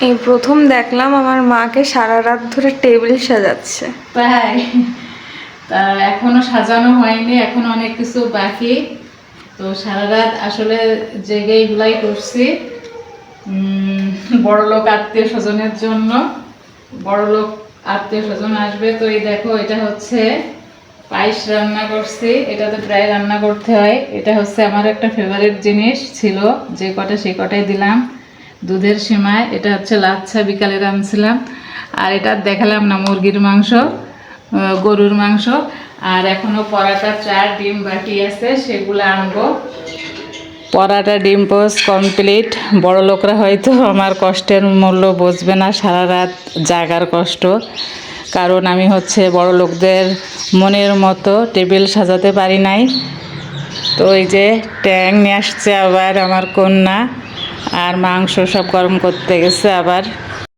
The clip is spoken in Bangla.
এই প্রথম দেখলাম আমার মাকে সারা রাত ধরে টেবিল সাজাচ্ছে। তাই? তা এখনো সাজানো হয়নি, এখন অনেক কিছু বাকি। তো সারা রাত আসলে জেগে এগুলাই করছি বড়লোক আত্মীয় স্বজনের জন্য। বড়লোক আত্মীয় স্বজন আসবে, তো এই দেখো এটা হচ্ছে পায়েস রান্না করছি। এটা তো প্রায় রান্না করতে হয়। এটা হচ্ছে আমার একটা ফেভারিট জিনিস ছিল, যে কটা সেই কটাই দিলাম। দুধের সেমাই, এটা হচ্ছে লাচ্ছা বিকালে রাঁধছিলাম। আর এটা দেখালাম না, মুরগির মাংস, গরুর মাংস। আর এখনো পরাটা, চা, ডিম বাকি আছে, সেগুলো আনবো। পরাটা ডিম পোস্ট কমপ্লিট। বড় লোকরা হয়তো আমার কষ্টের মূল্য বুঝবে না, সারা রাত জাগার কষ্ট। কারণ আমি হচ্ছে বড় লোকদের মনের মতো টেবিল সাজাতে পারি নাই। তো এই যে ট্যাং নিয়ে আসছে আবার আমার কন্যা, আর মাংস সব গরম করতে গেছে আবার।